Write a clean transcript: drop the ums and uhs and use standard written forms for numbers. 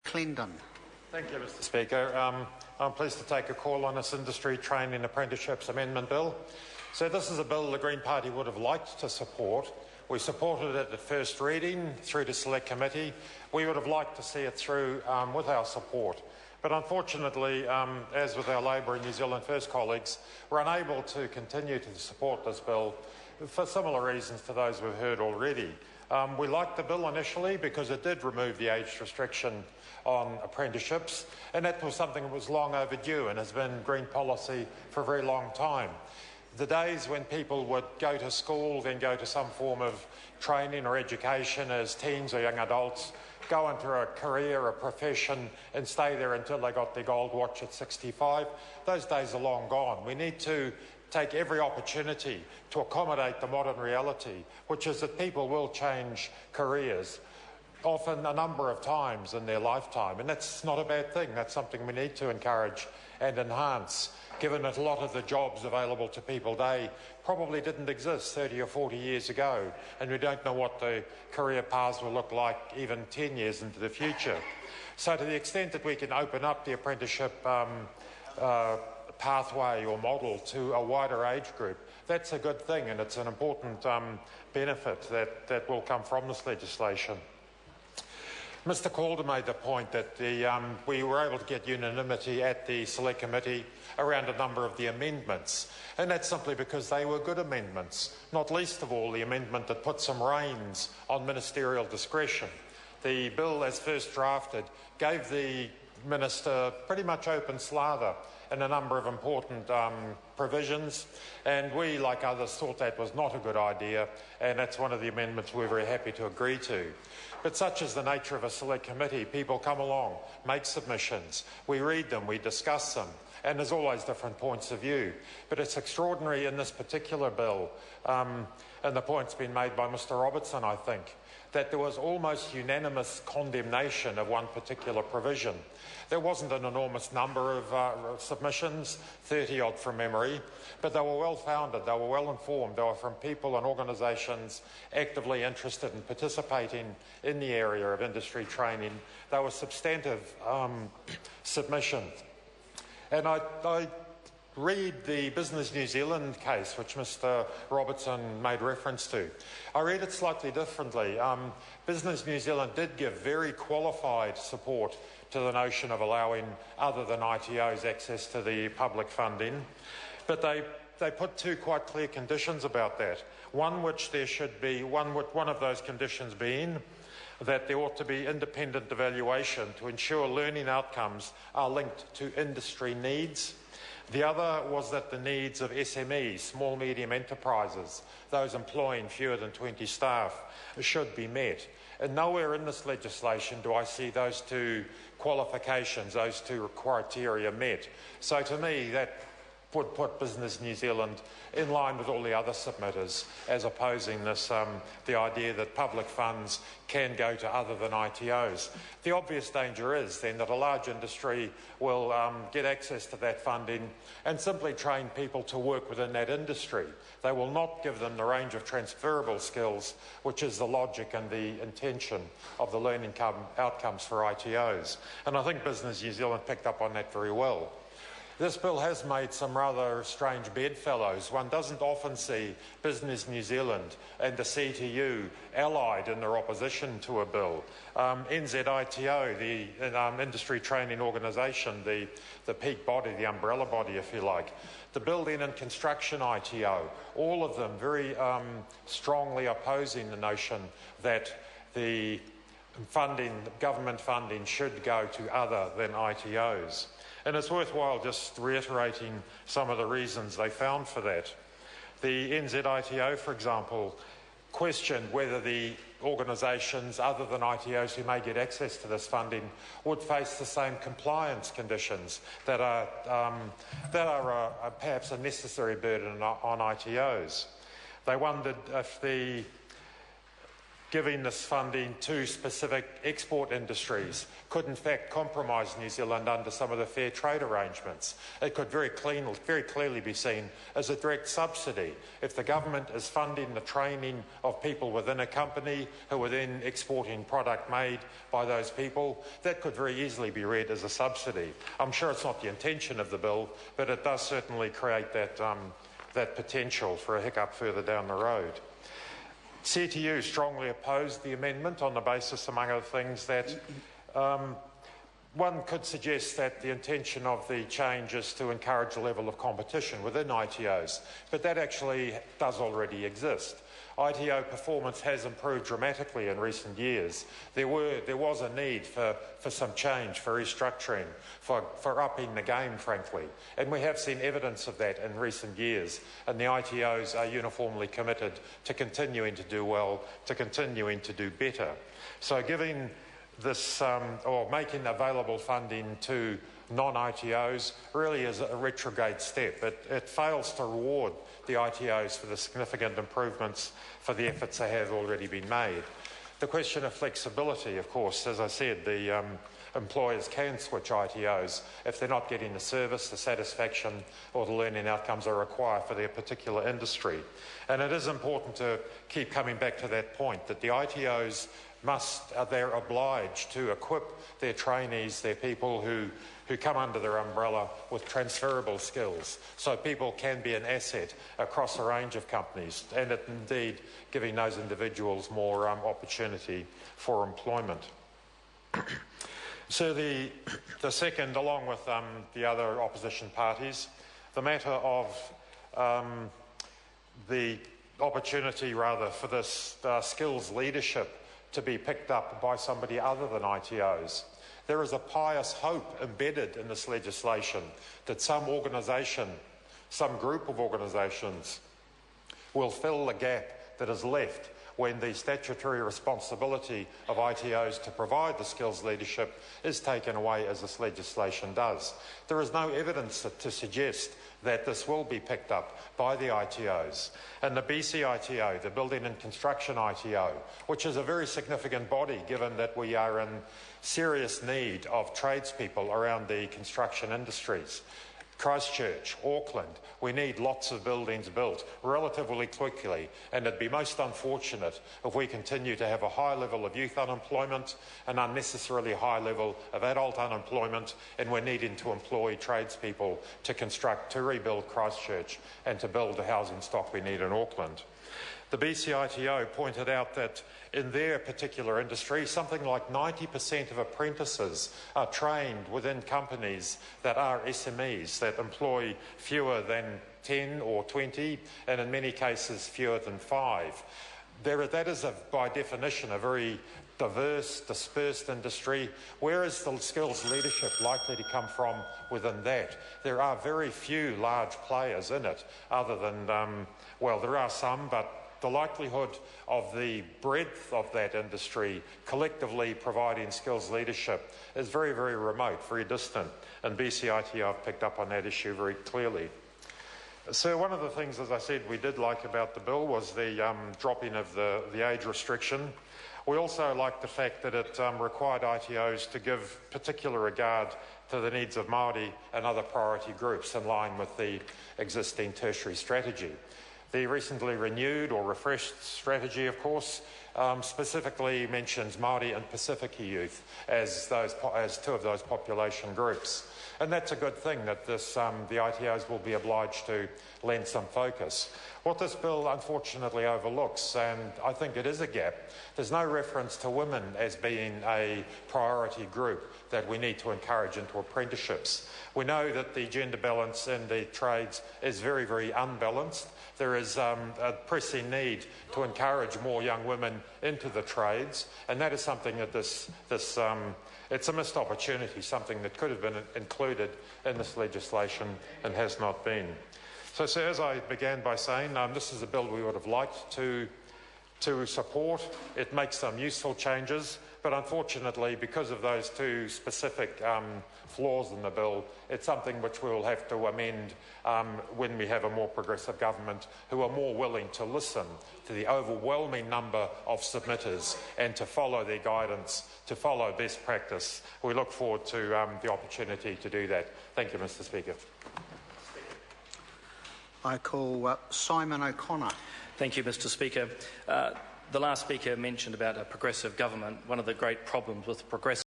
Clendon. Thank you, Mr Speaker. I'm pleased to take a call on this Industry Training Apprenticeships Amendment Bill. So this is a bill the Green Party would have liked to support. We supported it at first reading through to Select Committee. We would have liked to see it through with our support. But unfortunately, as with our Labour and New Zealand First colleagues, we're unable to continue to support this bill for similar reasons to those we've heard already. We liked the bill initially because it did remove the age restriction on apprenticeships, and that was something that was long overdue and has been Green policy for a very long time. The days when people would go to school, then go to some form of training or education as teens or young adults, go into a career, a profession, and stay there until they got their gold watch at 65, those days are long gone. We need to take every opportunity to accommodate the modern reality, which is that people will change careers, often a number of times in their lifetime, and that's not a bad thing. That's something we need to encourage and enhance, given that a lot of the jobs available to people today probably didn't exist 30 or 40 years ago, and we don't know what the career paths will look like even 10 years into the future. So to the extent that we can open up the apprenticeship pathway or model to a wider age group, that's a good thing, and it's an important benefit that will come from this legislation. Mr Calder made the point that we were able to get unanimity at the Select Committee around a number of the amendments, and that's simply because they were good amendments, not least of all the amendment that put some reins on ministerial discretion. The bill, as first drafted, gave the Minister pretty much open slather in a number of important provisions, and we, like others, thought that was not a good idea, and that's one of the amendments we're very happy to agree to. But such is the nature of a Select Committee. People come along, make submissions, we read them, we discuss them, and there's always different points of view. But it's extraordinary in this particular bill, and the point's been made by Mr Robertson, I think, that there was almost unanimous condemnation of one particular provision. There wasn't an enormous number of submissions, 30-odd from memory, but they were well-founded, they were well-informed, they were from people and organisations actively interested in participating in the area of industry training. They were substantive submissions. And I read the Business New Zealand case, which Mr Robertson made reference to. I read it slightly differently. Business New Zealand did give very qualified support to the notion of allowing other than ITOs access to the public funding, but they put two quite clear conditions about that. One which there should be, one of those conditions being that there ought to be independent evaluation to ensure learning outcomes are linked to industry needs. The other was that the needs of SMEs, small medium enterprises, those employing fewer than 20 staff, should be met. And nowhere in this legislation do I see those two qualifications, those two criteria met. So to me, that would put Business New Zealand in line with all the other submitters as opposing this, the idea that public funds can go to other than ITOs. The obvious danger is then that a large industry will get access to that funding and simply train people to work within that industry. They will not give them the range of transferable skills, which is the logic and the intention of the learning outcomes for ITOs. And I think Business New Zealand picked up on that very well. This bill has made some rather strange bedfellows. One doesn't often see Business New Zealand and the CTU allied in their opposition to a bill. NZITO, the industry training organisation, the peak body, the umbrella body, if you like, the building and construction ITO, all of them very strongly opposing the notion that the government funding should go to other than ITOs. And it's worthwhile just reiterating some of the reasons they found for that. The NZITO, for example, questioned whether the organisations other than ITOs who may get access to this funding would face the same compliance conditions that are perhaps a necessary burden on ITOs. They wondered if the giving this funding to specific export industries could in fact compromise New Zealand under some of the fair trade arrangements. It could very clearly be seen as a direct subsidy. If the government is funding the training of people within a company who are then exporting product made by those people, that could very easily be read as a subsidy. I'm sure it's not the intention of the bill, but it does certainly create that potential for a hiccup further down the road. CTU strongly opposed the amendment on the basis, among other things, that one could suggest that the intention of the change is to encourage a level of competition within ITOs, but that actually does already exist. ITO performance has improved dramatically in recent years. There was a need for some change, for restructuring, for upping the game, frankly. And we have seen evidence of that in recent years. And the ITOs are uniformly committed to continuing to do well, to continuing to do better. So giving this, or making available funding to non-ITOs really is a retrograde step. It fails to reward the ITOs for the significant improvements for the efforts that have already been made. The question of flexibility, of course, as I said, the employers can switch ITOs if they're not getting the service, the satisfaction or the learning outcomes they require for their particular industry. And it is important to keep coming back to that point, that the ITOs they're obliged to equip their trainees, their people who come under their umbrella, with transferable skills, so people can be an asset across a range of companies, and indeed giving those individuals more opportunity for employment. So the second, along with the other opposition parties, the matter of the opportunity, rather, for this skills leadership to be picked up by somebody other than ITOs. There is a pious hope embedded in this legislation that some organisation, some group of organisations will fill the gap that is left when the statutory responsibility of ITOs to provide the skills leadership is taken away, as this legislation does. There is no evidence to suggest that this will be picked up by the ITOs. And the BC ITO, the Building and Construction ITO, which is a very significant body given that we are in serious need of tradespeople around the construction industries. Christchurch, Auckland, we need lots of buildings built relatively quickly, and it'd be most unfortunate if we continue to have a high level of youth unemployment, an unnecessarily high level of adult unemployment, and we're needing to employ tradespeople to construct, to rebuild Christchurch and to build the housing stock we need in Auckland. The BCITO pointed out that in their particular industry, something like 90% of apprentices are trained within companies that are SMEs, that employ fewer than 10 or 20, and in many cases fewer than 5. That is, by definition, a very diverse, dispersed industry. Where is the skills leadership likely to come from within that? There are very few large players in it, other than, well, there are some, but the likelihood of the breadth of that industry collectively providing skills leadership is very, very remote, very distant, and BCIT have picked up on that issue very clearly. So one of the things, as I said, we did like about the bill was the dropping of the age restriction. We also liked the fact that it required ITOs to give particular regard to the needs of Māori and other priority groups in line with the existing tertiary strategy. The recently renewed or refreshed strategy, of course, specifically mentions Māori and Pasifika youth as two of those population groups. And that's a good thing that the ITOs will be obliged to lend some focus. What this bill unfortunately overlooks, and I think it is a gap, there's no reference to women as being a priority group that we need to encourage into apprenticeships. We know that the gender balance in the trades is very, very unbalanced. There is a pressing need to encourage more young women into the trades, and that is something that it's a missed opportunity, something that could have been included in this legislation and has not been. So as I began by saying, this is a bill we would have liked to support. It makes some useful changes, but But unfortunately, because of those two specific flaws in the bill, it's something which we will have to amend when we have a more progressive government who are more willing to listen to the overwhelming number of submitters and to follow their guidance, to follow best practice. We look forward to the opportunity to do that. Thank you, Mr. Speaker. I call Simon O'Connor. Thank you, Mr. Speaker. The last speaker mentioned about a progressive government. One of the great problems with progressive